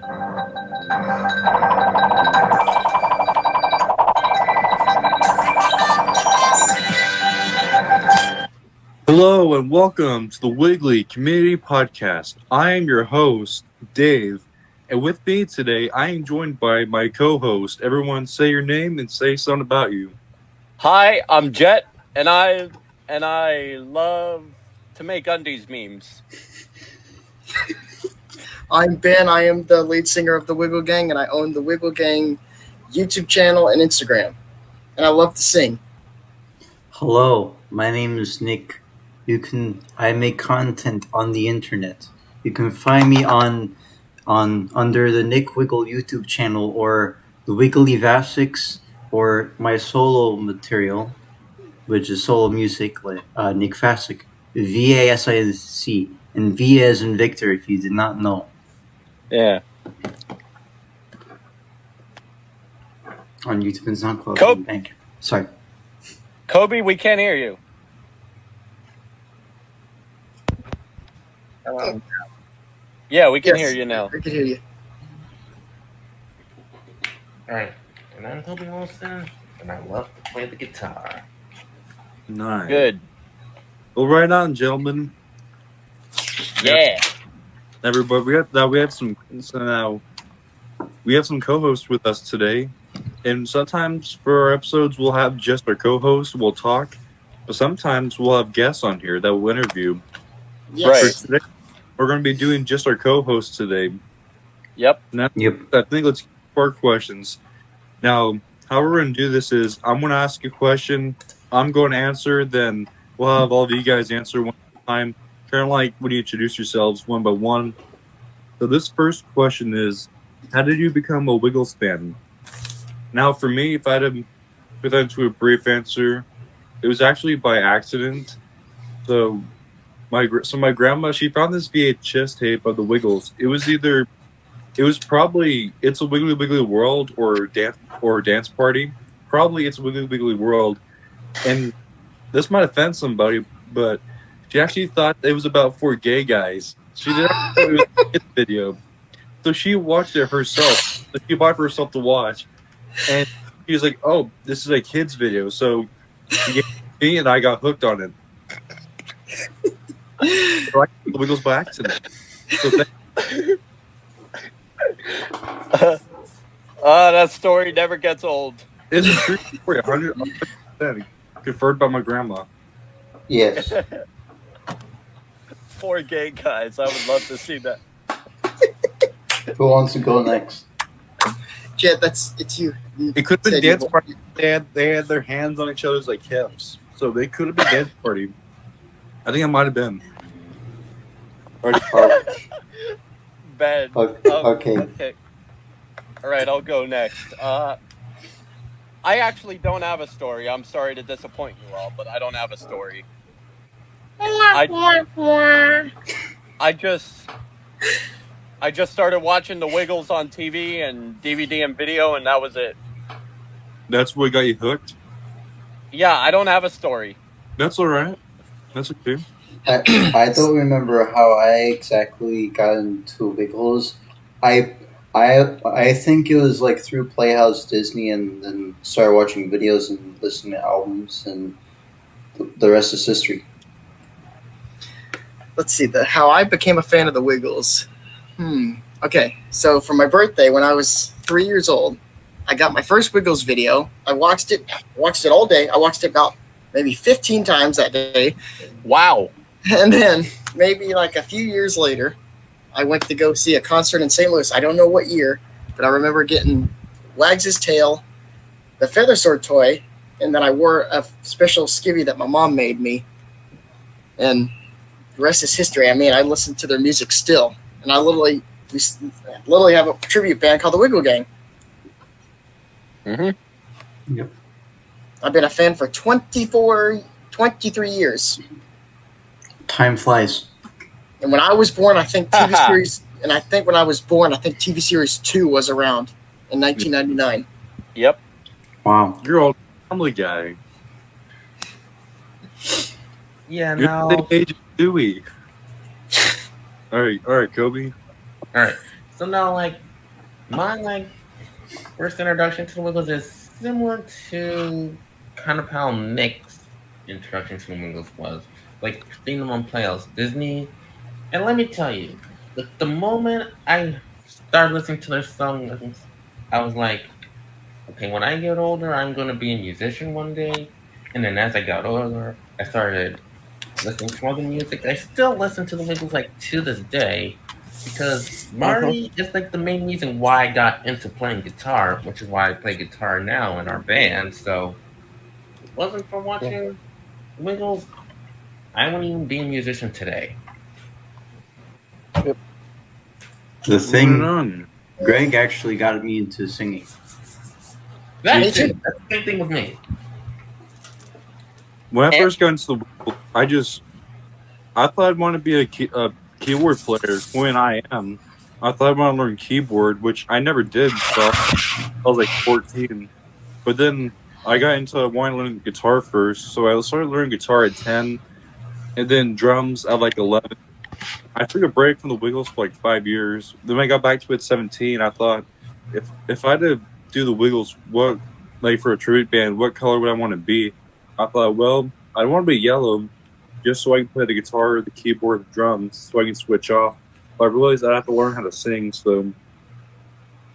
Hello and welcome to the Wiggly Community Podcast. I am your host, Dave, and with me today, I am joined by my co-host. Everyone say your name and say something about you. Hi, I'm Jet, and I love to make undies memes. I'm Ben. I am the lead singer of the Wiggle Gang, and I own the Wiggle Gang YouTube channel and Instagram. And I love to sing. Hello, my name is Nick. I make content on the internet. You can find me on under the Nick Wiggle YouTube channel or the Wiggly Vasics or my solo material, which is solo music, like Nick Vasic, VASIC, and V as in Victor if you did not know. Yeah. On YouTube and SoundCloud. Kobe. Thank you. Sorry. Kobe, we can't hear you. Hello. Yeah, we can Yes, hear you now. I can hear you. Alright, and I'm Toby Wilson, and I love to play the guitar. Nice. Good. Well, right on, gentlemen. Yeah. Everybody, we have some co-hosts with us today, and sometimes for our episodes we'll have just our co-hosts. We'll talk, but sometimes we'll have guests on here that we'll interview. Yes. For today, we're going to be doing just our co-hosts today. Yep. Now, Yep. I think let's get our questions. Now, how we're going to do this is I'm going to ask a question, I'm going to answer, then we'll have all of you guys answer one at a time. Kind of like when you introduce yourselves one by one. So this first question is, how did you become a Wiggles fan? Now, for me, if I had to put that into a brief answer, it was actually by accident. So my grandma, she found this VHS tape of the Wiggles. It was probably It's a Wiggly Wiggly World or Dance Party. Probably It's a Wiggly Wiggly World. And this might offend somebody, but she actually thought it was about 4 gay guys. She didn't know it was a kid's video. So she watched it herself. So she bought it for herself to watch. And she was like, oh, this is a kid's video. So she gave it to me and I got hooked on it. So I got the Wiggles by accident. So That story never gets old. it's a true story, 100% confirmed by my grandma. Yes. 4 gay guys. I would love to see that. Who wants to go next? Jet, it's you. It could have been Said dance you- party. They had their hands on each other's like hips, so they could have been dance party. I think it might have been. Ben. Okay. Okay. All right, I'll go next. I actually don't have a story. I'm sorry to disappoint you all, but I don't have a story. I just started watching the Wiggles on TV and DVD and video, and that was it. That's what got you hooked. Yeah, I don't have a story. That's all right. That's okay. I don't remember how I exactly got into Wiggles. I think it was like through Playhouse Disney, and then started watching videos and listening to albums, and the rest is history. Let's see, how I became a fan of the Wiggles. Okay, so for my birthday, when I was 3 years old, I got my first Wiggles video. I watched it all day. I watched it about maybe 15 times that day. Wow. And then maybe like a few years later, I went to go see a concert in St. Louis. I don't know what year, but I remember getting Wags' tail, the Feather Sword toy, and then I wore a special skivvy that my mom made me. And the rest is history. I mean, I listen to their music still. And I literally have a tribute band called the Wiggle Gang. Mm-hmm. Yep. I've been a fan for 23 years. Time flies. And when I was born, I think TV series, and I think when I was born, I think TV series 2 was around in 1999. Yep. Wow. You're all Family Guy. Yeah, You're no. the age of Dewey. All right, Kobe. Alright. So now, like, my like first introduction to the Wiggles is similar to kind of how Nick's introduction to the Wiggles was. Like seeing them on playoffs, Disney. And let me tell you, the moment I started listening to their songs, I was like, okay, when I get older, I'm going to be a musician one day. And then as I got older, I started listening to other music. I still listen to the Wiggles like to this day because Marty is like the main reason why I got into playing guitar, which is why I play guitar now in our band. So if it wasn't for watching Wiggles, I wouldn't even be a musician today. The Moving thing, on. Greg actually got me into singing. That Me too. too. That's the same thing with me. When I And- first got into the Wiggles, I thought I'd want to be a keyboard player. When I am, I thought I'd want to learn keyboard, which I never did until I was like 14. But then I got into wanting to learn guitar first, so I started learning guitar at 10, and then drums at like 11. I took a break from the Wiggles for like 5 years. Then when I got back to it at 17, I thought, if I had to do the Wiggles, what like for a tribute band, what color would I want to be? I thought, well, I want to be yellow, just so I can play the guitar, the keyboard, the drums, so I can switch off. But I realized I have to learn how to sing, so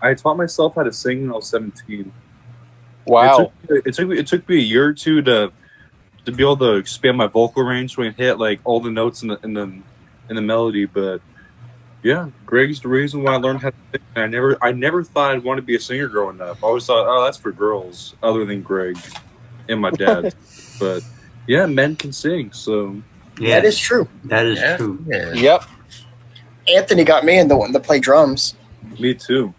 I taught myself how to sing when I was 17. Wow. It took me a year or two to be able to expand my vocal range so I can hit like all the notes in the melody. But yeah, Greg's the reason why I learned how to sing. I never thought I'd want to be a singer growing up. I always thought, oh, that's for girls, other than Greg and my dad. But yeah, men can sing, so Yeah, That is true. that is Yeah. true. Yeah. Yep. Anthony got me into wanting to play drums. me too.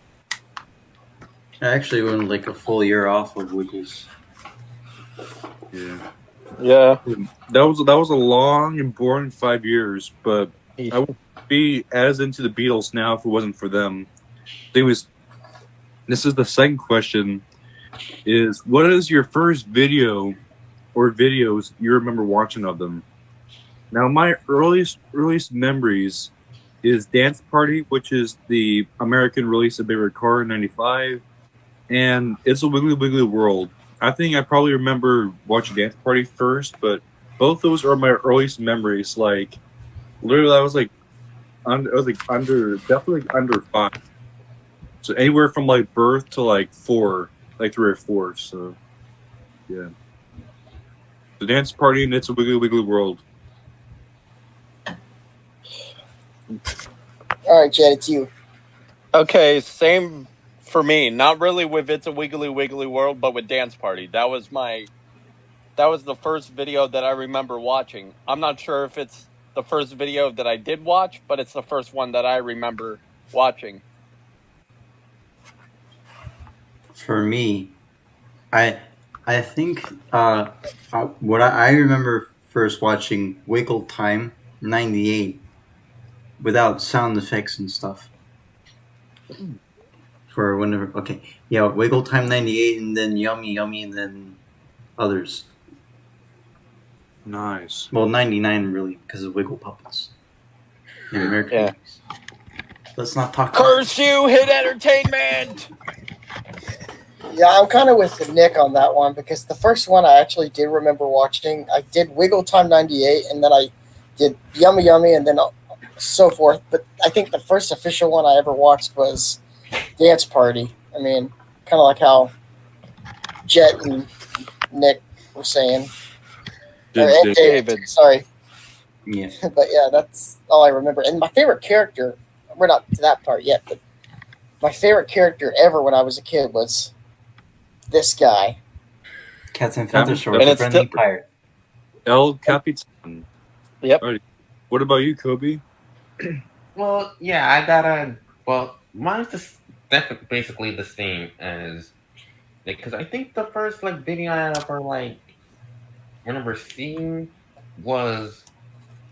I actually went like a full year off of Wiggles. Yeah, Yeah. that was a long and boring 5 years, but I would be as into the Beatles now if it wasn't for them. This is the second question: is what is your first video or videos you remember watching of them? Now, my earliest memories is Dance Party, which is the American release of Baby Car in '95, and It's a Wiggly Wiggly World. I think I probably remember watching Dance Party first, but both those are my earliest memories. Like, literally, I was definitely under 5. So anywhere from like birth to like 4, like 3 or 4. So, yeah. The Dance Party and It's a Wiggly Wiggly World. All right, Jed, it's you. Okay, same for me. Not really with It's a Wiggly Wiggly World, but with Dance Party. That was the first video that I remember watching. I'm not sure if it's the first video that I did watch, but it's the first one that I remember watching. For me, I think what I remember first watching Wiggle Time '98 without sound effects and stuff. For whenever, okay, yeah, Wiggle Time '98, and then Yummy Yummy, and then others. Nice. Well, '99 really because of Wiggle Puppets. In American Yeah. movies. Let's not talk. Curse you, Hit Entertainment! Yeah, I'm kind of with Nick on that one because the first one I actually did remember watching. I did Wiggle Time '98, and then I did Yummy Yummy, and then so forth. But I think the first official one I ever watched was Dance Party. I mean, kind of like how Jet and Nick were saying. Or Did- David. Sorry. Yeah. But yeah, that's all I remember. And my favorite character, we're not to that part yet, but my favorite character ever when I was a kid was this guy. Cats and Feathers Short, And the it's friendly still- pirate. El Capitan. Yep. Alright. What about you, Kobe? Well, yeah, I gotta. Well, mine's just basically the same as because I think the first like video I ever like remember seeing was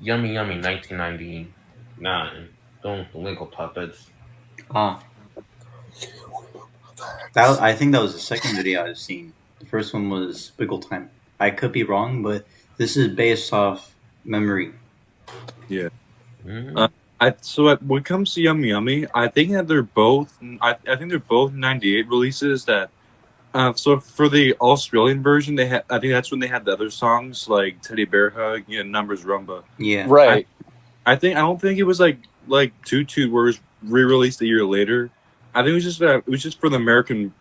Yummy Yummy 1999. Don't the Wiggle Puppets. Ah. I think that was the second video I've seen. The first one was Wiggle Time. I could be wrong, but this is based off memory. Mhm. I When it comes to Yummy Yummy, I think that they're both. I think they're both '98 releases. That so for the Australian version, they had. I think that's when they had the other songs like Teddy Bear Hug and Numbers Rumba. Yeah. Right. I don't think it was like Toot Toot where it was re-released a year later. I think it was just for the American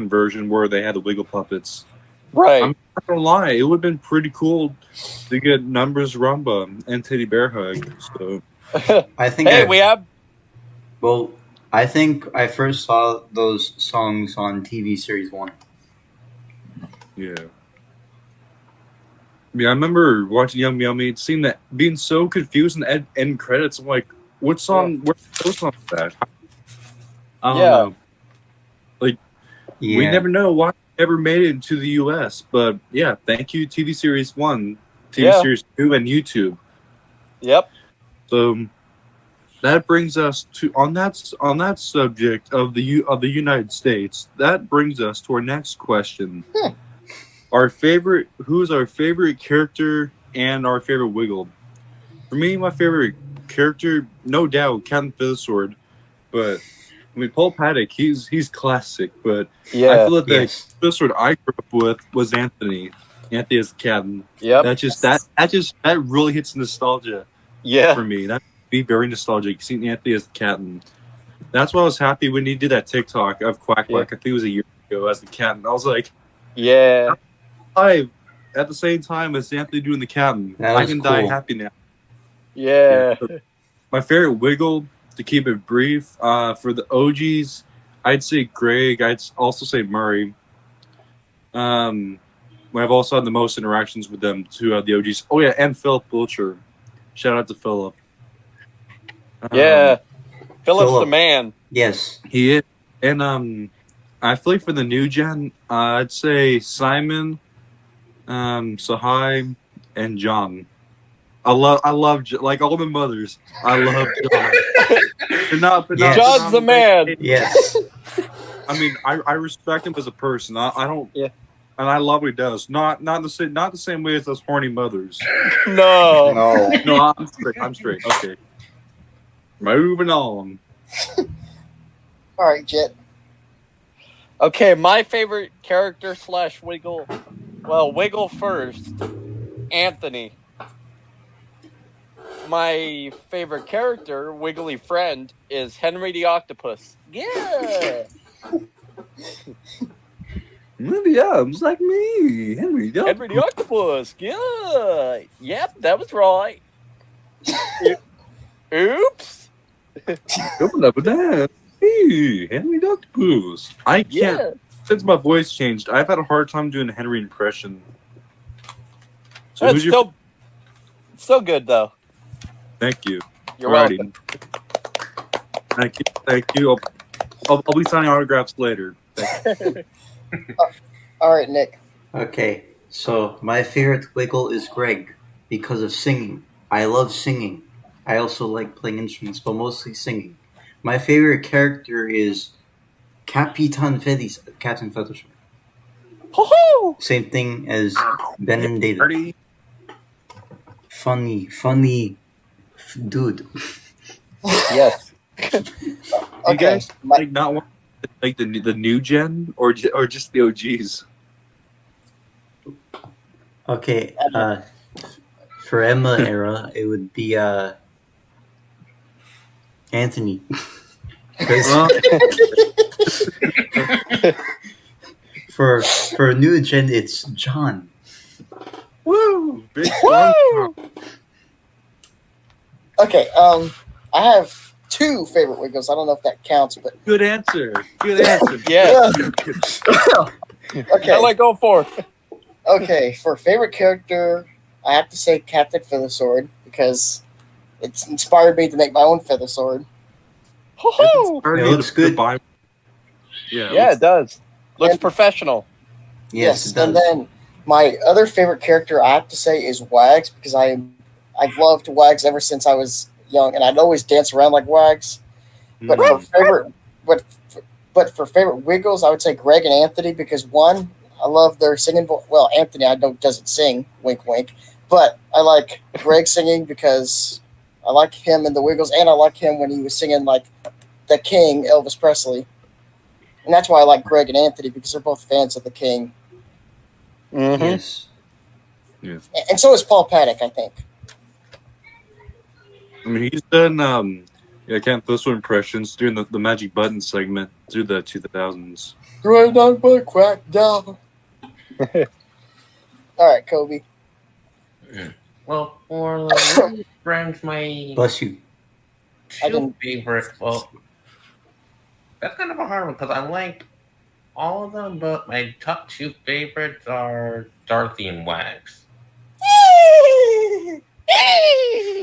version where they had the Wiggle puppets. Right. I'm not gonna lie, it would have been pretty cool to get Numbers Rumba and Teddy Bear Hug. So I think. Hey, we have. Well, I think I first saw those songs on TV series 1. yeah. Yeah, I remember watching Yummy Yummy, seeing that being so confused in the end credits. I'm like, what song? Where's those songs at? I don't know. Yeah. We never know why it never made it into the U.S. But yeah, thank you TV Series 1, TV Series 2, and YouTube. Yep. So that brings us to on that subject of the United States. That brings us to our next question. Who's our favorite character and our favorite Wiggle? For me, my favorite character, no doubt, Captain Feathersword. But I mean, Paul Paddock, he's classic. But Yeah. I feel that the Yes. Feathersword I grew up with was Anthony. Anthony as the captain. Yep. That really hits nostalgia Yeah. for me. That be very nostalgic. Seeing Anthony as the captain. That's why I was happy when he did that TikTok of Quack Quack. I think it was a year ago as the captain. I was like, Yeah. at the same time as Anthony doing the captain. That I was can die cool. happy now. Yeah. My favorite Wiggle, to keep it brief, for the OGs, I'd say Greg. I'd also say Murray. I've also had the most interactions with them too. The OGs. Oh yeah, and Philip Wilcher. Shout out to Philip. Yeah. Philip's the Philip. man. Yes. He is. And I feel like for the new gen, I'd say Simon, Sahai, and John. I love like all the mothers. I love John. but Yes. John's the man. Yes. I mean, I respect him as a person. I don't. Yeah. And I love what he does. Not the same way as those horny mothers. No. No, I'm straight. Okay. Moving on. All right, Jet. Okay, my favorite character / Wiggle. Well, Wiggle first. Anthony. My favorite character, Wiggly friend, is Henry the Octopus. Yeah. Yeah, it was like me, Henry. Henry the Octopus. Yeah. Yep, that was right. Oops. Coming up with that. Hey, Henry the Octopus. I can't. Yeah. Since my voice changed, I've had a hard time doing a Henry impression. So That's still good though. Thank you. You're Alrighty. welcome. Thank you. I'll be signing autographs later. All right, Nick. Okay. So my favorite Wiggle is Greg because of singing. I love singing. I also like playing instruments, but mostly singing. My favorite character is Captain Feathersword. Ho-ho! Same thing as Ben and David. Ready? Funny dude. Yes. You Okay. guys like not want like the new gen or just the OGs? Okay. For Emma era, it would be Anthony. 'Cause for new gen, it's John. Woo! Big Woo! Okay. I have two favorite Wiggles. I don't know if that counts, but Good answer. Good answer. Yeah. okay. I like go for. Okay, for favorite character, I have to say Captain Feathersword because it's inspired me to make my own feather sword. Ho-ho! It looks good. Yeah, it does. Looks And- professional. Yes, it does. And then my other favorite character I have to say is Wags because I've loved Wags ever since I was young, and I'd always dance around like Wags. But for favorite, but for favorite Wiggles, I would say Greg and Anthony because one, I love their singing voice. Well, Anthony, I know doesn't sing, wink, wink, but I like Greg singing because I like him in the Wiggles, and I like him when he was singing like the King, Elvis Presley. And that's why I like Greg and Anthony, because they're both fans of the King. Mhm. Yes. And so is Paul Paddock, I think. I mean, he's done I can't throw impressions during the Magic Button segment through the 2000s. Grind on but crack down. All right, Kobe. Well, for the ranks, my Bless you. two favorite. Well, that's kind of a hard one because I like all of them, but my top two favorites are Dorothy and Wax.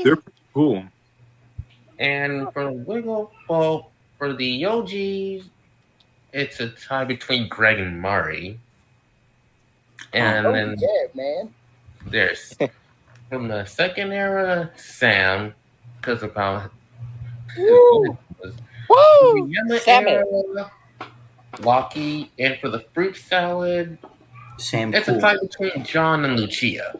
They're pretty cool. And for Wiggle, well, for the OGs, it's a tie between Greg and Murray. And then yeah, man. there's from the second era, Sam, because of how Woo! Woo! the younger Sammy. era, Lucky, and for the fruit salad, Sam it's Cool. a tie between John and Lucia.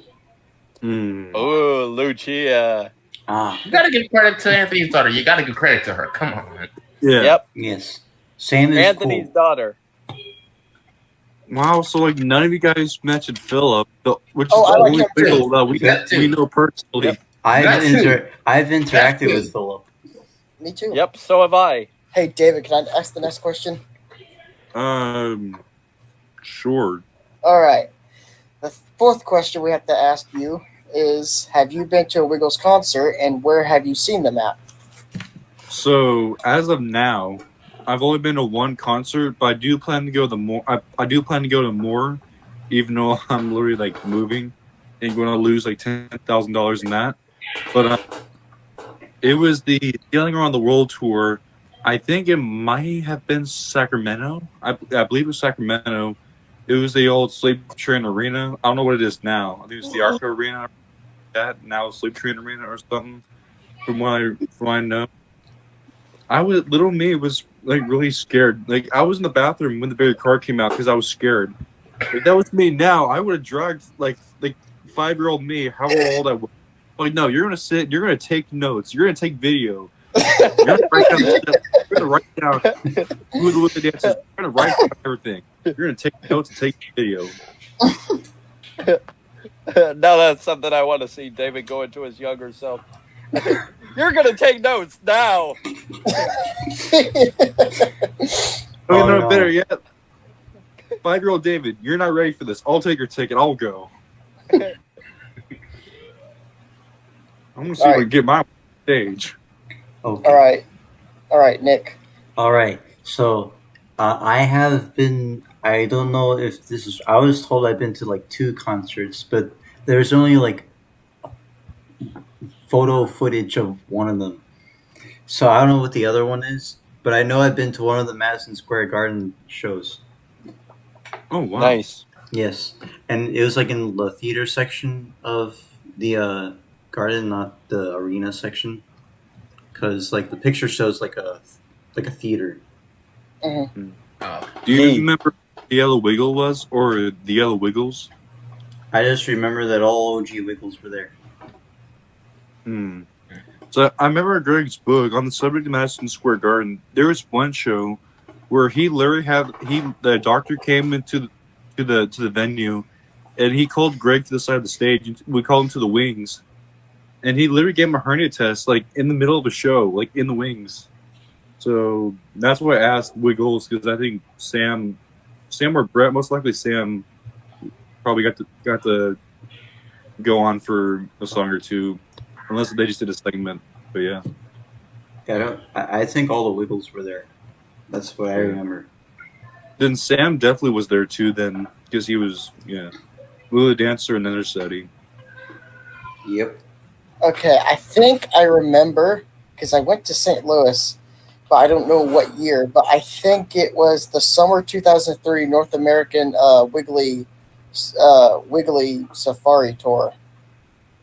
Mm. Oh, Lucia. Ah, You gotta give credit to Anthony's daughter. You gotta give credit to her. Come on. Yeah. Yep. yes. Sam is Anthony's cool. daughter. Wow. So like none of you guys mentioned Philip, which is Oh, I the like only him too. Wiggle that That too. we know personally. Yep. I've interacted too. with Philip. Me too. Yep, so have I. Hey, David, can I ask the next question? Sure. All right. The fourth question we have to ask you is, have you been to a Wiggles concert, and where have you seen them at? So as of now, I've only been to one concert, but I do plan to go to more. I do plan to go to more, even though I'm literally like moving and going to lose like $10,000 in that. But it was the Sailing Around the World tour. I think it might have been Sacramento. I believe it was Sacramento. It was the old Sleep Train Arena. I don't know what it is now. I think it's the Arco Arena. That now it's Sleep Train Arena or something. From what I know. Little me was like really scared. Like I was in the bathroom when the baby car came out because I was scared. If that was me now, I would have dragged like 5-year-old me, however old I was. Like, no, you're gonna sit, you're gonna take notes, you're gonna take video. You're gonna write down the steps, you're gonna write down who the dances, you're gonna write down everything. You're gonna take notes and take video. Now that's something I want to see David go into his younger self. You're going to take notes now. Okay, Oh, no, no. better yet. 5-year-old David, you're not ready for this. I'll take your ticket. I'll go. I'm gonna see if I can get my stage. Okay. All right, Nick. All right. So, I have been. I don't know if this is. I was told I've been to like 2 concerts, but there's only like photo footage of one of them. So I don't know what the other one is, but I know I've been to one of the Madison Square Garden shows. Oh wow! Nice. Yes, and it was like in the theater section of the garden, not the arena section, because like the picture shows like a theater. Mhm. Oh, Do you Neat. remember what the Yellow Wiggle was, or the Yellow Wiggles? I just remember that all OG Wiggles were there. So I remember Greg's book on the subject of Madison Square Garden. There was one show where he literally the doctor came into the venue, and he called Greg to the side of the stage. We called him to the wings, and he literally gave him a hernia test, like in the middle of a show, like in the wings. So that's why I asked Wiggles, because I think Sam or Brett, most likely Sam, probably got to go on for a song or two, unless they just did a segment. But yeah. I think all the Wiggles were there. That's what I remember. Then Sam definitely was there too. Then because he was Lula dancer and understudy. Yep. Okay, I think I remember because I went to St. Louis, but I don't know what year. But I think it was the summer 2003 North American Wiggly Safari Tour.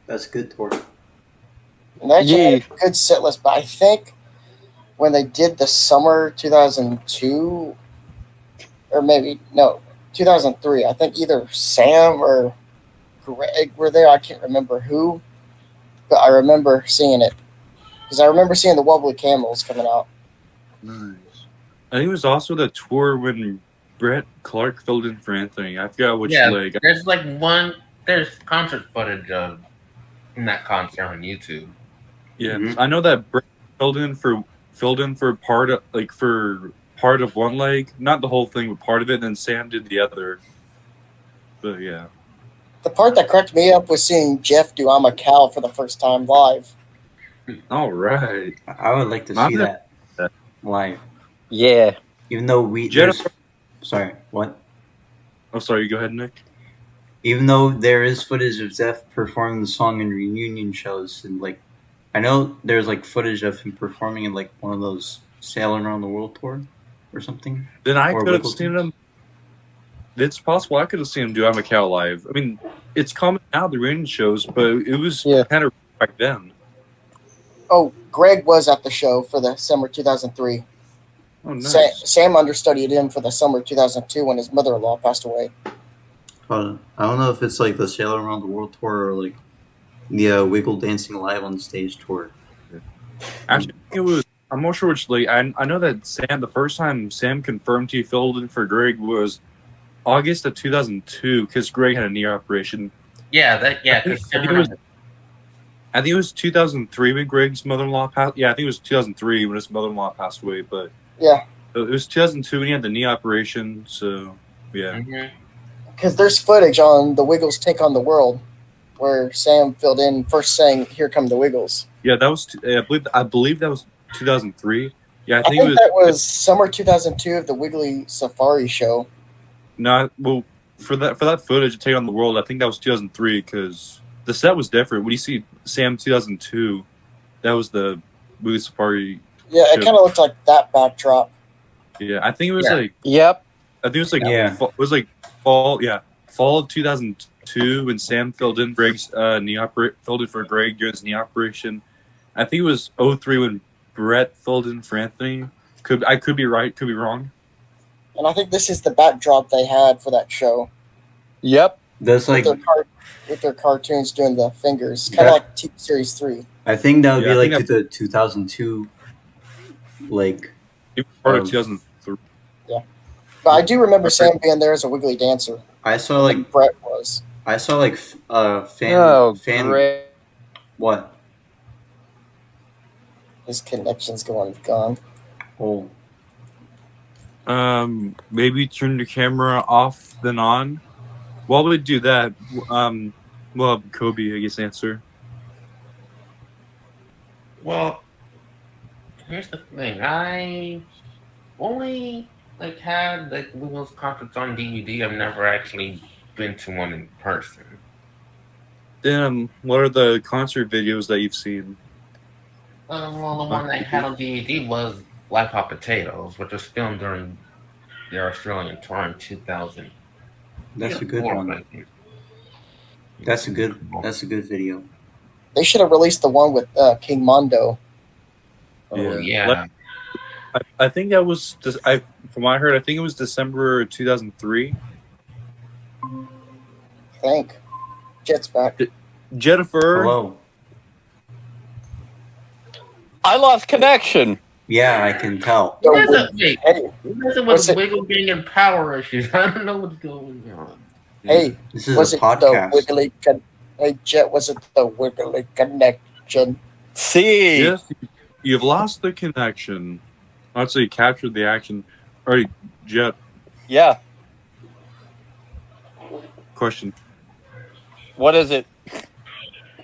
That's a good tour. And that Yeah. had a good set list. But I think when they did the summer 2002, or maybe no, 2003. I think either Sam or Greg were there. I can't remember who, but I remember seeing it. Because I remember seeing the wobbly camels coming out. Nice. I think it was also the tour when Brett Clark filled in for Anthony. I forgot which leg. There's concert footage of in that concert on YouTube. Yeah, Mhm. I know that Brett filled in for part of one leg, not the whole thing, but part of it. And then Sam did the other. But yeah, The part that cracked me up was seeing Jeff do I'm a Cow for the first time live. all right. I would like to I'm see gonna- that live. Yeah. Even though sorry, what? Oh, sorry. You go ahead, Nick. Even though there is footage of Zeph performing the song in reunion shows, and like, I know there's like footage of him performing in like one of those Sailing Around the World tour or something. Then I Or could have Wiggle seen Tunes. him. It's possible I could have seen him do I'm a Cow live. I mean, it's common now, the reunion shows, but it was Yeah. kind of back then. Oh, Greg was at the show for the summer 2003. Oh, nice. Sam understudied him for the summer 2002 when his mother-in-law passed away. I don't know if it's like the Sail Around the World tour or like the Wiggle Dancing Live on Stage tour. Actually, it was. I'm not sure which league. I know that Sam. The first time Sam confirmed he filled in for Greg was August of 2002 because Greg had a knee operation. Because I think it was 2003 when Greg's mother-in-law passed. Yeah, I think it was 2003 when his mother-in-law passed away. But Yeah, it was 2002 when he had the knee operation. So yeah, because there's footage on the Wiggles' Take on the World where Sam filled in first saying, "Here come the Wiggles." yeah, that was. I believe that was 2003. Yeah, I think that was summer 2002 of the Wiggly Safari show. Not well for that footage to take on the world. I think that was 2003 because the set was different. When you see Sam 2002, that was the movie Safari. Yeah, it kind of looked like that backdrop. Yeah, I think it was like Yep. I think it was like Yeah. it was like fall. Yeah, fall of 2002 when Sam filled in Greg's filled in for Greg during his knee operation. I think it was 03 when Brett filled in for Anthony. I could be right, could be wrong. And I think this is the backdrop they had for that show. Yep. That's like With their cartoons doing the fingers. Kind of like TV Series 3. I think that would Yeah, I be like think to the 2002 like It was part of Um, 2003. But I do remember Sam being there as a Wiggly dancer. I saw like Brett was. fan Great. what? His connection's gone. Oh, Maybe turn the camera off then on. While we do that, we'll have Kobe, I guess, answer. Well, here's the thing. I only had Wiggles concerts on DVD. I've never actually been to one in person. Then, what are the concert videos that you've seen? Well, the one I had on DVD was Life Hot Potatoes, which was filmed during their Australian tour in 2000. that's a good one. I think. That's a good video. They should have released the one with King Mondo. Oh, yeah. I think that was from what I heard. I think it was December 2003. I think. Jet's back. Jennifer. Hello. I lost connection. Yeah, I can tell. Yo, Wait, hey, Listen Was with it- Wiggle being in power issues. I don't know what's going on. hey, This is was a it the podcast. Wiggly? Hey, Jet, was it the Wiggly connection? See. Yes, you've lost the connection. I'd say you captured the action. All right, Jet. Yeah. Question. What is it?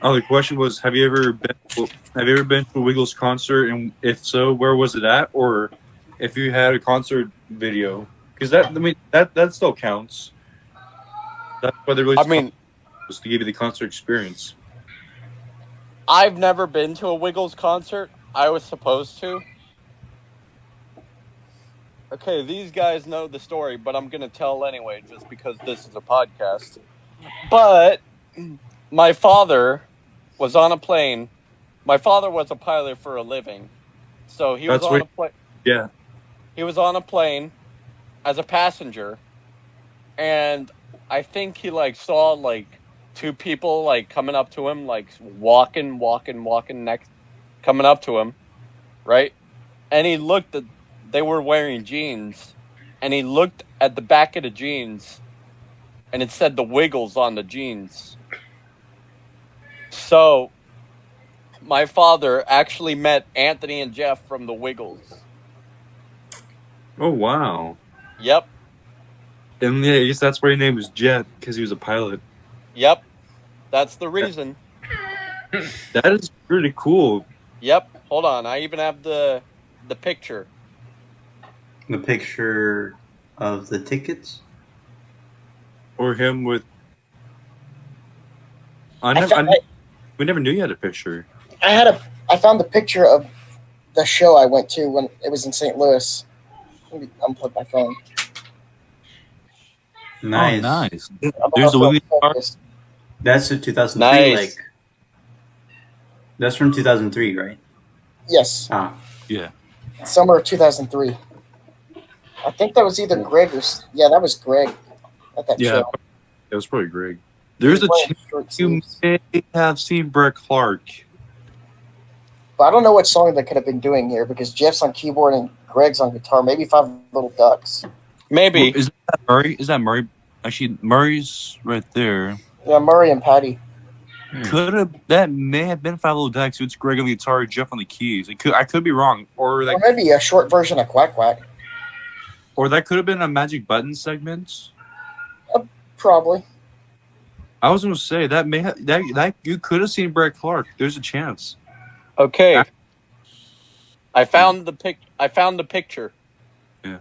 Oh, the question was: Have you ever been to a Wiggles concert, and if so, where was it at? Or if you had a concert video, because that still counts. That's why they released. I mean, was to give you the concert experience. I've never been to a Wiggles concert. I was supposed to. Okay, these guys know the story, but I'm going to tell anyway just because this is a podcast. But my father was on a plane. My father was a pilot for a living. So he was That's on right. a plane. Yeah. He was on a plane as a passenger. And I think he saw two people coming up to him, walking next coming up to him, right? And he looked at, they were wearing jeans, and he looked at the back of the jeans, and it said the Wiggles on the jeans. So, my father actually met Anthony and Jeff from the Wiggles. Oh wow! Yep, And yeah, I guess that's why his name was Jet because he was a pilot. yep. That's the reason. That is pretty cool. Yep. Hold on. I even have the picture. The picture of the tickets. Or him with. We never knew you had a picture. I found the picture of the show I went to when it was in St. Louis. Let me unplug my phone. Nice. Oh, nice. I'm There's the also Wiggly car. focused. That's the 2003. Nice. Like, that's from 2003, right? Yes, Ah, Yeah. summer of 2003. I think that was either Greg or that was Greg at that Yeah. show. It was probably Greg. There's a He was chance wearing short you sleeves. may have seen Brett Clark. But I don't know what song they could have been doing here because Jeff's on keyboard and Greg's on guitar. Maybe Five Little Ducks. Maybe. Is that Murray? Is that Murray? Actually, Murray's right there. Yeah, Murray and Patty. That may have been Five Little Ducks. It's Greg on the guitar, Jeff on the keys. I could be wrong, or Or maybe a short version of Quack Quack. that could have been a Magic Button segment. Probably. I was going to say that that you could have seen Brett Clark. There's a chance. Okay. I found the picture. Yeah.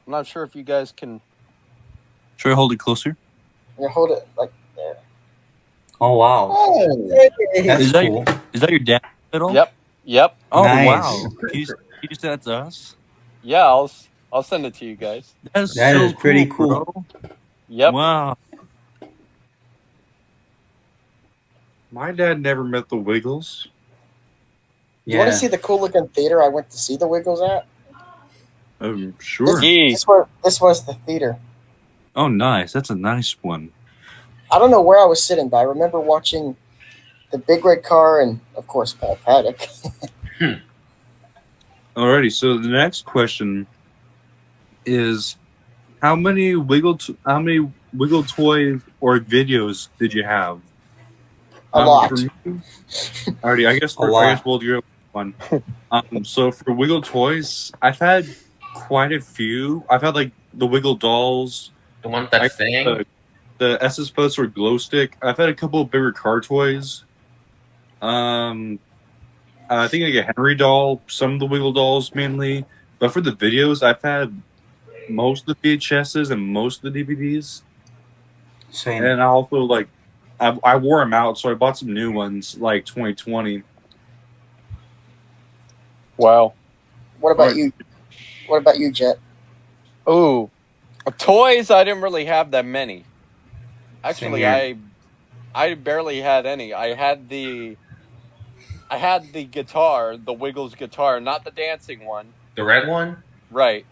I'm not sure if you guys can. Should I hold it closer? You hold it like there. oh wow. Hey. That's Is that- cool. Is that your dad? Middle? Yep. Oh Nice. wow! Can you send that to us? Yeah, I'll send it to you guys. That is pretty cool. bro. Yep. Wow. My dad never met the Wiggles. You want Yeah. to see the cool looking theater I went to see the Wiggles at? Sure. Yee. This was the theater. Oh, nice. That's a nice one. I don't know where I was sitting, but I remember watching the Big Red Car and, of course, Paul Paddock. Alrighty. So the next question is, how many Wiggle toys or videos did you have? A lot. For me, alrighty. I guess we'll do one. So for Wiggle toys, I've had quite a few. I've had like the Wiggle dolls, The one that sang. the SS Post or Glow Stick. I've had a couple of bigger car toys. I think like a Henry doll, some of the Wiggle dolls mainly. But for the videos, I've had most of the VHSs and most of the DVDs. Same. And I also like, I wore them out, so I bought some new ones like 2020. Wow. What about Right. you? What about you, Jet? Ooh. Toys, I didn't really have that many. Actually, Same I barely had any. I had the guitar, the Wiggles guitar, not the dancing one. The red one? Right.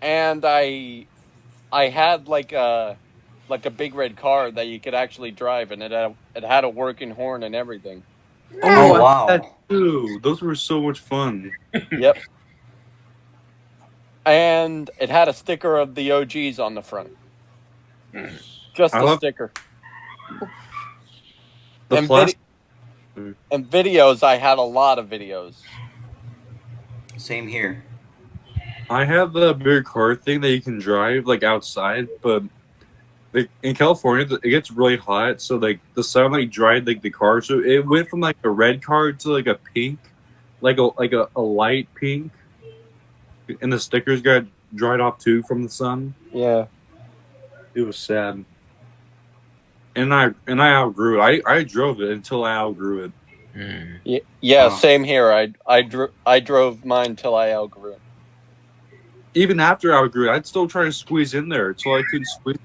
And I had like a big red car that you could actually drive, and it had a working horn and everything. Oh, I wow. had two. Those were so much fun. Yep. And it had a sticker of the OGs on the front. Just I a love- sticker. The And plastic. And videos, I had a lot of videos. Same here. I have the big car thing that you can drive like outside, but like, in California it gets really hot, so like the sun like dried like the car, so it went from like a red car to like a pink, like a light pink, and the stickers got dried off too from the sun. Yeah. It was sad. And I outgrew it. I drove it until I outgrew it. Yeah, Wow. same here. I drove mine till I outgrew it. Even after I outgrew it, I'd still try to squeeze in there until I couldn't squeeze.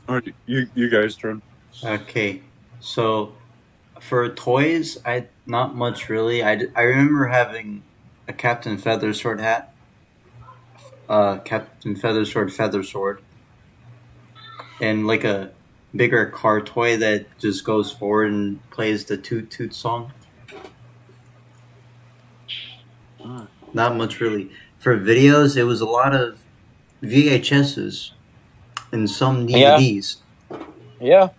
All right, you guys turn. Okay, so for toys, not much really. I remember having a Captain Feathersword hat, Captain Feathersword, and like a bigger car toy that just goes forward and plays the toot toot song. Not much really. For videos, it was a lot of VHSs and some DVDs. Yeah.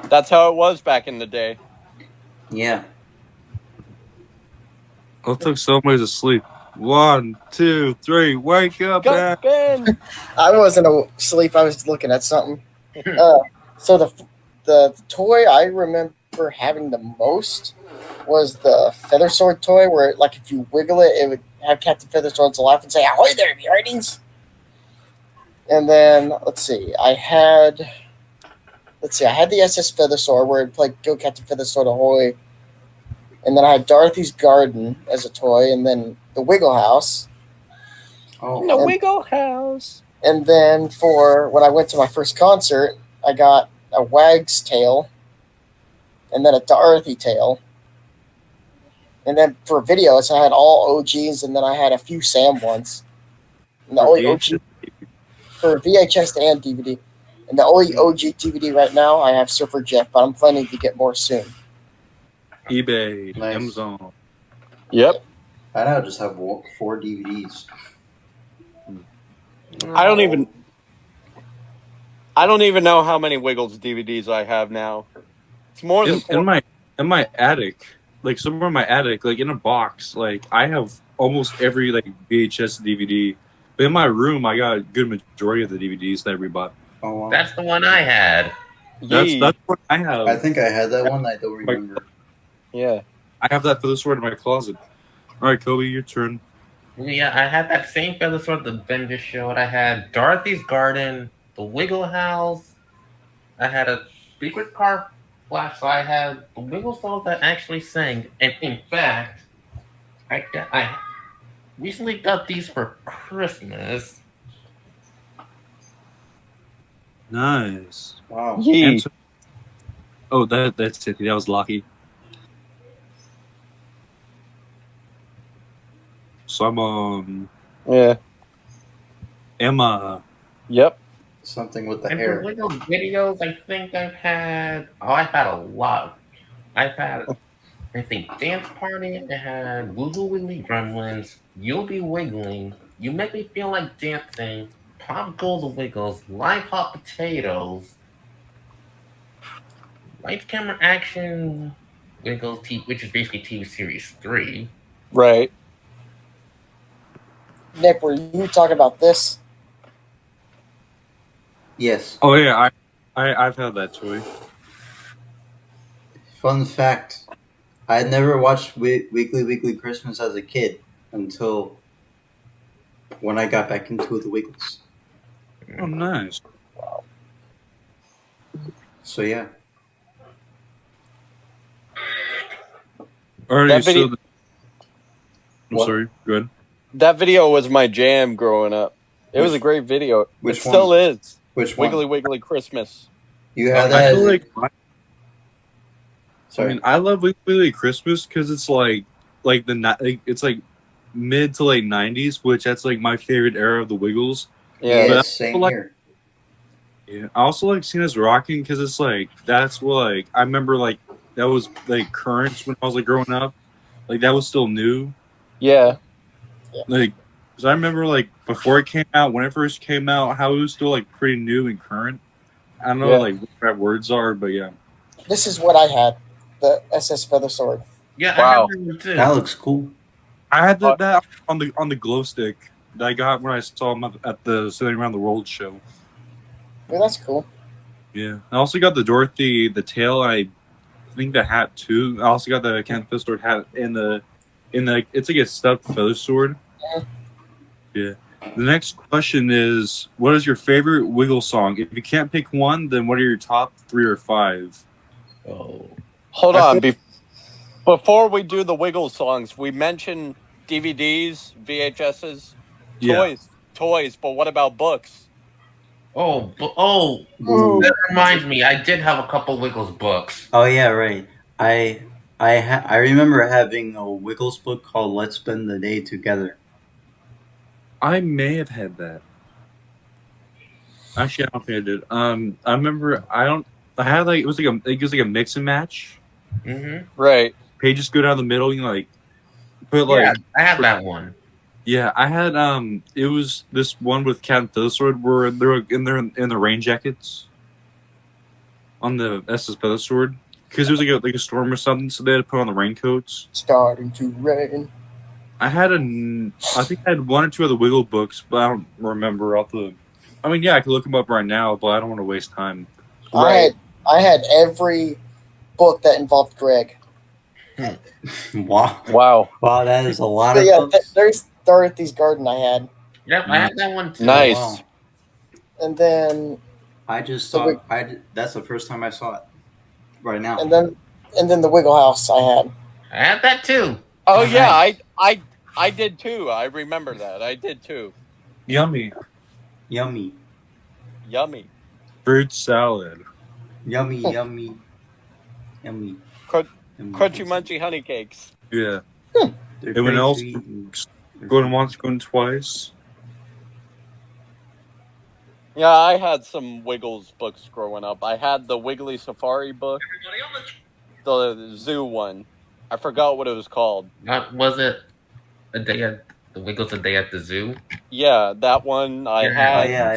That's how it was back in the day. Yeah. I took somebody to sleep. 1, 2, 3, wake up, Go, Ben! I wasn't asleep. I was looking at something. So the toy I remember having the most was the Feather Sword toy, where like if you wiggle it, it would have Captain Feathersword laugh and say, "Ahoy there, Beardies!" And then let's see, I had the SS Feathersword where it played "Go Captain Feathersword Ahoy," and then I had Dorothy's Garden as a toy, and then the Wiggle House. Oh, The Wiggle House. And then for when I went to my first concert, I got a Wag's tail, and then a Dorothy tail. And then for videos, I had all OGs, and then I had a few Sam ones. And the only OG for VHS and DVD. And the only OG DVD right now, I have Surfer Jeff, but I'm planning to get more soon. eBay, Nice. Amazon. Yep. I now just have 4 DVDs. I don't even know how many Wiggles DVDs I have now. It's more than In my attic, like somewhere in my attic, like in a box, like I have almost every like VHS DVD. But in my room, I got a good majority of the DVDs that we bought. Oh, wow. That's the one I had. That's what I have. I think I had that one. I don't remember. Yeah. I have that Feather Sword in my closet. All right, Kobe, your turn. Yeah, I had that same Feather Sword that Ben just showed. I had Dorothy's Garden, the Wiggle House. I had a secret car flash. So I had the Wiggle songs that actually sang. And in fact, I recently got these for Christmas. Nice. Wow. Yee. Oh, that's it. That was lucky. So I'm Yeah. Emma. Yep. Something with the And hair. for Wiggle videos, I think I've had a lot. I've had, I think, Dance Party. I had Wiggle Wiggly Gremlins, You'll Be Wiggling, You Make Me Feel Like Dancing, Pop Goes the Wiggles, Live Hot Potatoes, Lights Camera Action, Wiggles, which is basically TV Series 3. Right. Nick, were you talking about this? Yes. Oh yeah, I've had that toy. Fun fact: I had never watched Wiggly Christmas as a kid until when I got back into the Wiggles. Oh, nice. So yeah. Alrighty, That video- so I'm What? sorry. Go ahead. That video was my jam growing up. It was a great video. Which It still one? is. Which one? Wiggly Wiggly Christmas. You had I that. feel As like sorry. I mean, I love Wiggly Christmas because it's like it's like mid to late '90s, which that's like my favorite era of the Wiggles. Yeah. But same like- here. Yeah, I also like seeing us rocking because it's like that's what like I remember like that was like current when I was like growing up, like that was still new. Yeah. Like, cause I remember like before it came out, when it first came out, how it was still like pretty new and current. I don't know Yeah. like what that words are, but yeah. This is what I had, the SS Feather Sword. Yeah, Wow. I had that too. That looks cool. I had that on the glow stick that I got when I saw him at the Sailing Around the World show. Yeah, that's cool. Yeah, I also got the Dorothy the tail. I think the hat too. I also got the Captain Feather Sword hat in the it's like a stuffed feather sword. Yeah. The next question is, what is your favorite Wiggle song? If you can't pick one, then what are your top 3 or 5? Oh. Hold I on. Before we do the Wiggle songs, we mentioned DVDs, VHSs, Yeah. toys. But what about books? Oh, Ooh. that reminds me. I did have a couple Wiggles books. Oh yeah, right. I remember having a Wiggles book called "Let's Spend the Day Together." I may have had that. Actually, I don't think I did. I remember I had like it was like a mix and match. Mm-hmm. Right. Pages go down the middle, you know, like put Yeah, like I have that one. yeah. I had it was this one with Cat and Feathersword where they're in the rain jackets on the SS Feathersword because it was like a storm or something, so they had to put on the raincoats. Starting to rain. I think I had one or two of the Wiggle books, but I don't remember off the. I mean, yeah, I could look them up right now, but I don't want to waste time. Right. I had every book that involved Greg. Wow. Wow. Wow, that is a lot So of yeah, books. there's Dorothy's Garden I had, Yep, I have that one too. Nice. Wow. and then I just So saw. That's the first time I saw it. Right now. and then the Wiggle House I had. I have that too. Oh Oh, yeah, nice. I did too. I remember that. I did too. Yummy Yummy. Yummy. fruit salad. Yummy, yummy. Yummy. Crun- Yummy. Crunchy munchy honey cakes. Yeah. They're Anyone great else to eat and- going once, going twice? Yeah, I had some Wiggles books growing up. I had the Wiggly Safari book, the zoo one. I forgot what it was called. Was it a day at the Wiggles a day at the zoo? Yeah, that one I Yeah. Oh had. yeah,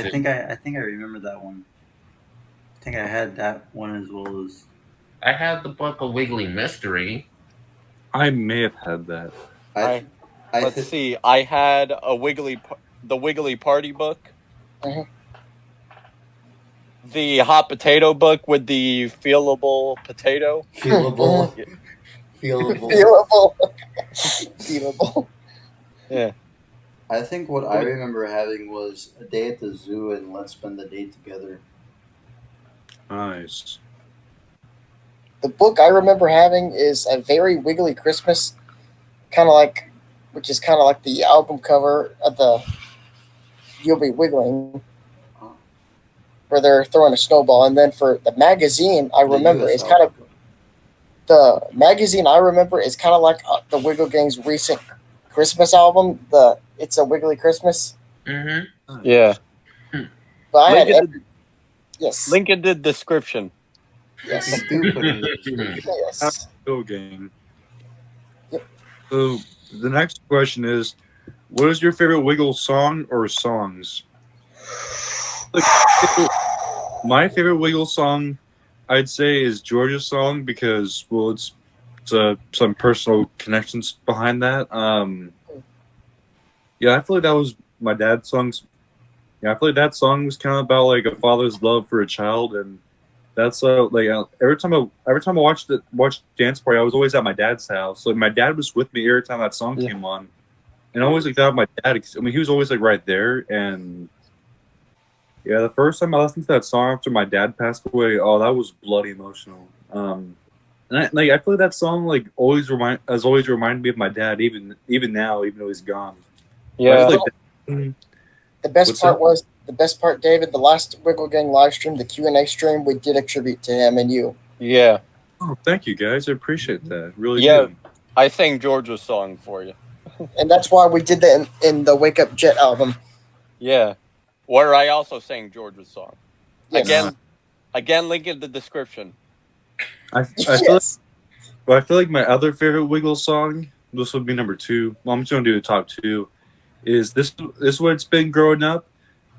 I think I remember that one. I think I had that one as well as. I had the book of Wiggly Mystery. I may have had that. Let's see. I had the Wiggly Party book. Mhm. The hot potato book with the feelable potato. Feelable. Feelable. Feelable. Feelable. Yeah. I think what I remember having was a day at the zoo and let's spend the day together. Nice. The book I remember having is A Very Wiggly Christmas, which is kind of like the album cover of the You'll Be Wiggling, where they're throwing a snowball. And then for the magazine, I remember it's kind of the magazine I remember is kind of like the Wiggle Gang's recent Christmas album, the It's a Wiggly Christmas. Mm-hmm. Yeah. But I had Link yes, in the description. yes, Do put in the description. yes. Go game. Yep. So the next question is, what is your favorite Wiggle song or songs? My favorite Wiggle song, I'd say, is Georgia's song because, well, it's some personal connections behind that. Yeah, I feel like that was my dad's songs. Yeah, I feel like that song was kind of about like a father's love for a child, and that's every time I watched Dance Party, I was always at my dad's house. Like my dad was with me every time that song came on, and I always like that with my dad. I mean, he was always like right there, and yeah, the first time I listened to that song after my dad passed away, oh, that was bloody emotional. And I feel like that song like always reminded me of my dad, even now, even though he's gone. Yeah. I feel like The best What's part that? was the best part, David. The last Wiggle Gang live stream, the Q&A stream, we did a tribute to him and you. Yeah. Oh, thank you guys. I appreciate that. Really Yeah. do. I sang Georgia's song for you. And that's why we did that in the Wake Up Jet album. Yeah. Where I also sang Georgia's song. Yes. Again, link in the description. I feel Yes. I feel like my other favorite Wiggle song, this would be number 2. Well, I'm just gonna do the top 2. Is this is what it's been growing up,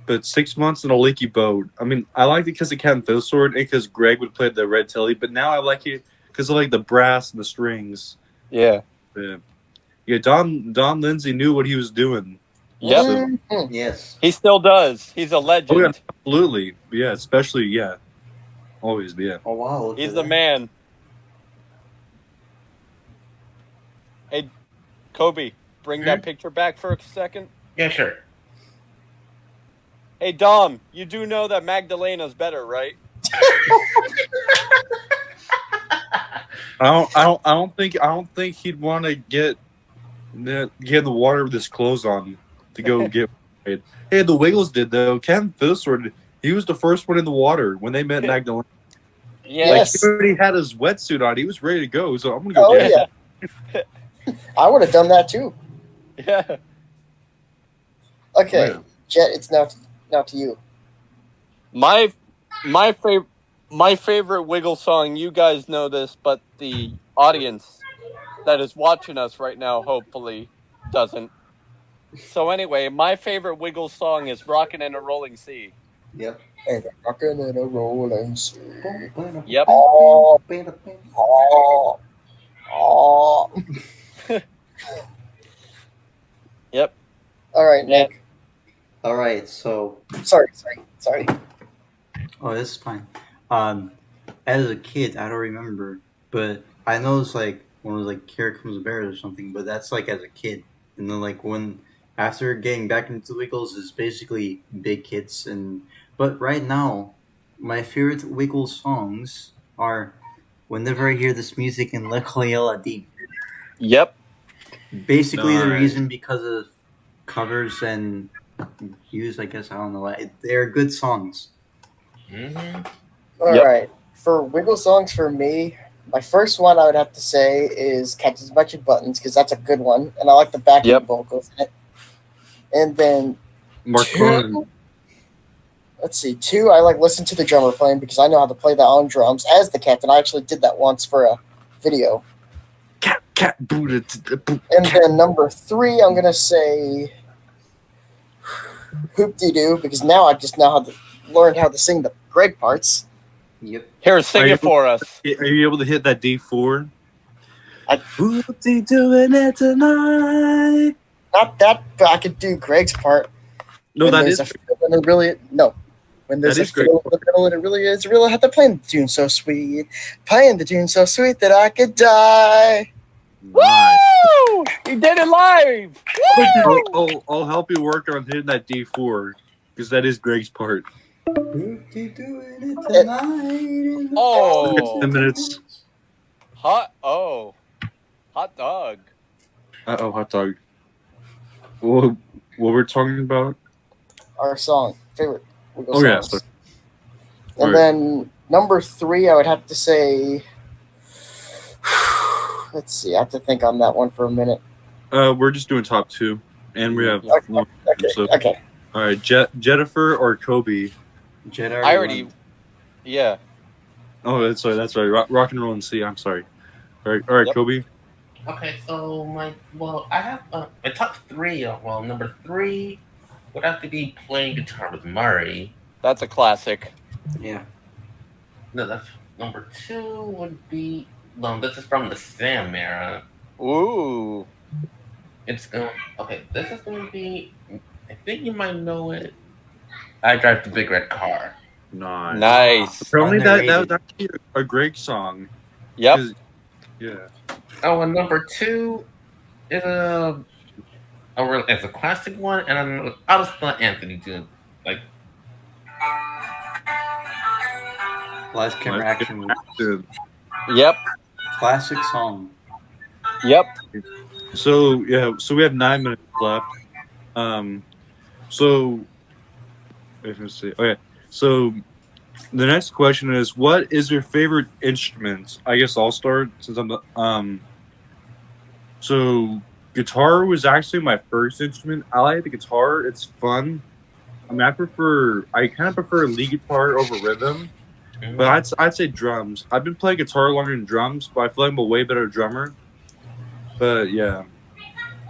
but 6 months in a leaky boat. I mean, I liked it because of Cat and Fiddlesword and because Greg would play the red telly, but now I like it because of like the brass and the strings. Yeah. Yeah, Don Lindsay knew what he was doing. Yep. Mhm. Yes. He still does. He's a legend. Oh, yeah, absolutely. Yeah, especially always. Yeah. Oh wow. look He's at the that. man. Hey, Kobe, bring that picture back for a second. Yeah, sure. Hey, Dom, you do know that Magdalena's better, right? I don't think he'd want to get in the water with his clothes on to go get married. Hey, the Wiggles did though. Ken Fiddlesword, he was the first one in the water when they met Magdalena. Yeah. Yes. Like, he already had his wetsuit on. He was ready to go. So I'm gonna go Oh get it. yeah. I would have done that too. Yeah. Okay, Yeah. Jet, it's now to you. My my favorite Wiggle song. You guys know this, but the audience that is watching us right now hopefully doesn't. So anyway, my favorite Wiggle song is "Rockin' in a Rolling Sea." Yep. And rocking in a rolling sea. Yep. Oh, oh, oh. Yep. All right, Nick. All right. So, Sorry. oh, this is fine. As a kid, I don't remember, but I know it's like one of those like Here Comes the Bears or something. But that's like as a kid, and then like when after getting back into Wiggles is basically big kids. And but right now, my favorite Wiggles songs are whenever I hear this music in Le Coyola Deep. Yep. Basically, the Nice. reason because of covers and views, I guess. I don't know. They're good songs. Mm-hmm. All Yep. right. For Wiggle songs for me, my first one I would have to say is Catches a Bunch of Buttons because that's a good one, and I like the backing Yep. vocals in it. And then Mark Cronin. let's see, two, I like Listen to the Drummer Playing because I know how to play that on drums as the captain. I actually did that once for a video. Cat booted. And then number three, I'm gonna say Hoop De Doo because now I just know how to learned how to sing the Greg parts. Yep. Here, sing Are you- it for us. Are you able to hit that D4? I- Whoopty doing it tonight. Not that, but I could do Greg's part. No, When that there's is. a fiddle and it really no. When there's That a is Greg fiddle in the middle and it really is real, I have to play the tune so sweet, playing the tune so sweet that I could die. Nice. Woo! He did it live. Woo! I'll help you work on hitting that D4 because that is Greg's part. Oh. 10 minutes. Hot dog. Oh, hot dog. What we're talking about? Our song, favorite Wiggle Oh, yeah, songs. sorry. And Alright. then number three, I would have to say. Let's see, I have to think on that one for a minute. We're just doing top two, and we have. Okay, So, okay. all right, Jennifer or Kobe? Jedi. I already. Yeah. Oh, that's right. Rock and roll and C. I'm sorry. All right, Yep. Kobe. Okay, so I have my top three. Number three would have to be playing guitar with Murray. That's a classic. Yeah. No, that's number two would be. No, this is from the Sam era. Ooh. It's okay. This is going to be. I think you might know it. I drive the big red car. Nice. Apparently that was Underrated. actually a Greg song. Yep. 'Cause- Yeah. Oh, and number two is it's a classic one, and I'll just let Anthony do it. Like, Last camera action was Good. Yep. classic song. Yep. So yeah, so we have 9 minutes left. So let's see. Okay, so the next question is, what is your favorite instrument? I guess I'll start since I'm the So guitar was actually my first instrument. I like the guitar; it's fun. I mean, I kind of prefer lead guitar over rhythm, but I'd say drums. I've been playing guitar longer than drums, but I feel like I'm a way better drummer. But yeah,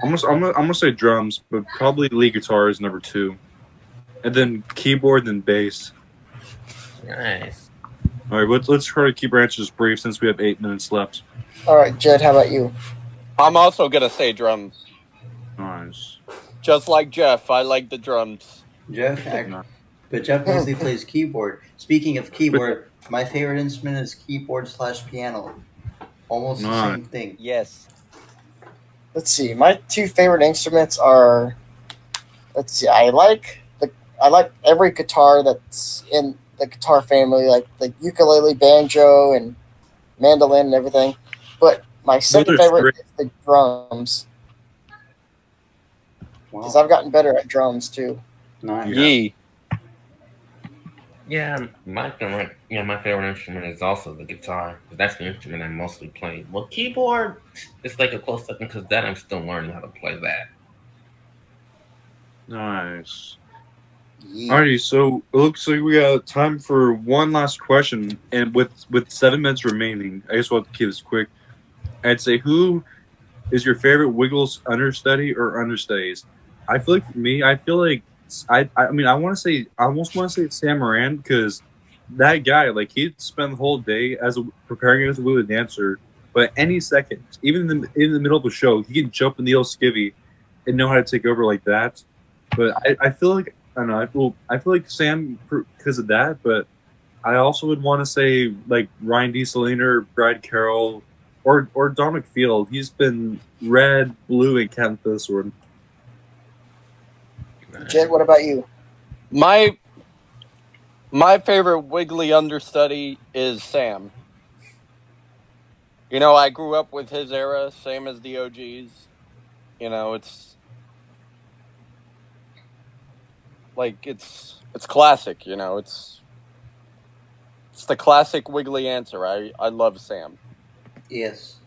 I'm gonna say drums, but probably lead guitar is number two, and then keyboard, then bass. nice. All right, let's try to keep our answers brief since we have 8 minutes left. All right, Jed, how about you? I'm also gonna say drums. Nice. Just like Jeff, I like the drums. Jeff mostly plays keyboard. Speaking of keyboard, my favorite instrument is keyboard/piano. Almost the Nice. same thing. Yes. Let's see. My two favorite instruments are. Let's see. I like every guitar that's in the guitar family, like the ukulele, banjo, and mandolin and everything. But my second are favorite is the drums because Wow. I've gotten better at drums too. Nice. Yee. Yeah, my favorite instrument is also the guitar. That's the instrument I mostly play. Well, keyboard is like a close second because that I'm still learning how to play that. Nice. Yeah. Alrighty, so it looks like we got time for one last question, and with 7 minutes remaining, I guess we'll have to keep this quick. I'd say, who is your favorite Wiggles understudy or understudies? I feel like for me, I feel like I mean, I almost want to say Sam Moran, because that guy, like, he'd spend the whole day preparing as a Wiggly dancer, but any second, even in the middle of the show, he can jump in the old skivvy and know how to take over like that. But I feel like, I don't know. I feel like Sam because of that, but I also would want to say like Ryan D. Salina or Brad Carroll or Don McField. He's been red, blue, and Captain Feathersword. Jet, what about you? My favorite Wiggly understudy is Sam. You know, I grew up with his era, same as the OGs. You know, it's like it's classic. You know, it's the classic Wiggly answer. I love Sam. Yes.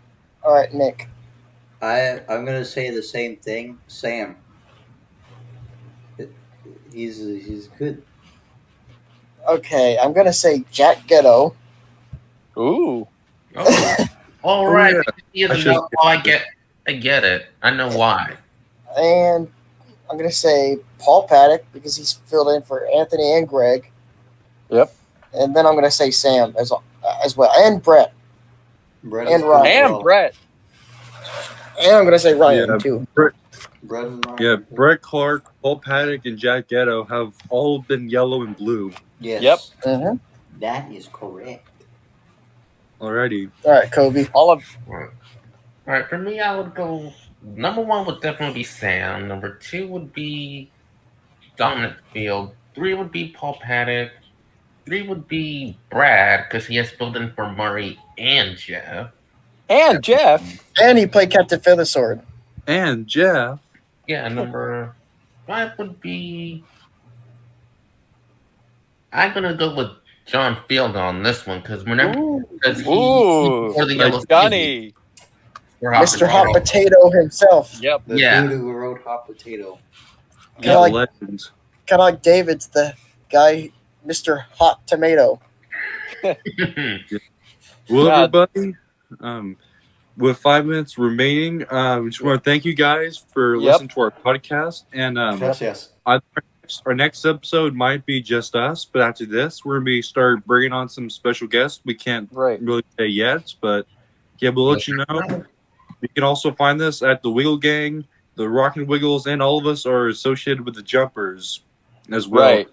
All right, Nick. I'm gonna say the same thing. Sam. He's good. Okay, I'm gonna say Jack Ghetto. Ooh, Oh, all right. yeah. He is I should've- about- oh, I get it. I know why. And I'm gonna say Paul Paddock because he's filled in for Anthony and Greg. Yep. And then I'm gonna say Sam as well, and Brett, Brett And is good Ryan. as and well. Brett. and I'm gonna say Ryan Yeah. too. Brett and Ryan. Yeah, Brett Clark, Paul Paddock, and Jack Ghetto have all been yellow and blue. Yes. Yep. Mm-hmm. That is correct. Alrighty. All right, Kobe. All of All right, for me, I would go. Number one would definitely be Sam. Number two would be Dominic Field. Three would be Paul Paddock. Three would be Brad because he has filled in for Murray and Jeff. and Jeff. And he played Captain Feathersword. And Jeff. Yeah, number five would be. I'm gonna go with John Field on this one because whenever because he Ooh, wore the yellow Johnny. Mr. Hot Potato himself. Yep. The Yeah. dude who wrote Hot Potato. He's Kinda a like- legend. Kind of like David's the guy, Mr. Hot Tomato. Well, Yeah. everybody, with 5 minutes remaining, we just want to thank you guys for Yep. listening to our podcast. And Yes. our next episode might be just us, but after this, we're going to start bringing on some special guests. We can't Right. really say yet, but yeah, we'll let you know. You can also find this at the Wiggle Gang, the Rockin' Wiggles, and all of us are associated with the Jumpers as well. Right.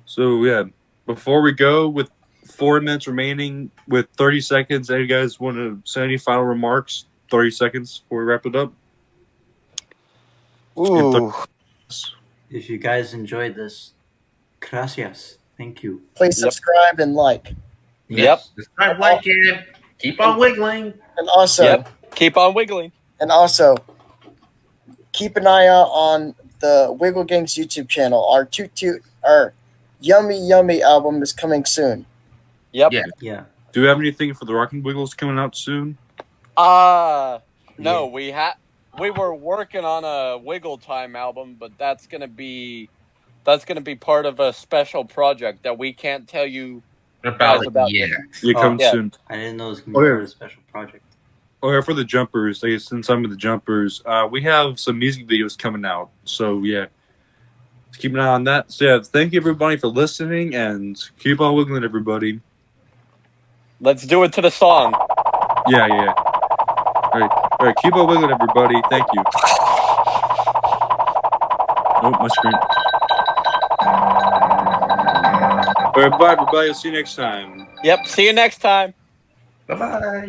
So yeah, before we go, with 4 minutes remaining, with 30 seconds, any guys want to say any final remarks? 30 seconds before we wrap it up. Ooh. If you guys enjoyed this, gracias. Thank you. Please Yep. subscribe and like. Yep. Subscribe, like it. Keep on wiggling. And also, Yep. Keep on wiggling. keep an eye out on the Wiggle Gang's YouTube channel. Our Yummy Yummy album is coming soon. Yep. Yeah. Yeah. Do we have anything for the Rockin' Wiggles coming out soon? No, Yeah. we were working on a Wiggle Time album, but that's gonna be part of a special project that we can't tell you. About about- yeah. It Oh, comes yeah. soon. I didn't know it was going to Oh, be yeah. part of a special project. Oh, yeah, for the Jumpers, like, since I'm with the Jumpers, we have some music videos coming out. So yeah, keep an eye on that. So yeah, thank you everybody for listening, and keep on wiggling, everybody. Let's do it to the song. Yeah. All right, keep on wiggling, everybody. Thank you. Oh, my screen. All right, bye, everybody. I'll see you next time. Yep. See you next time. Bye bye.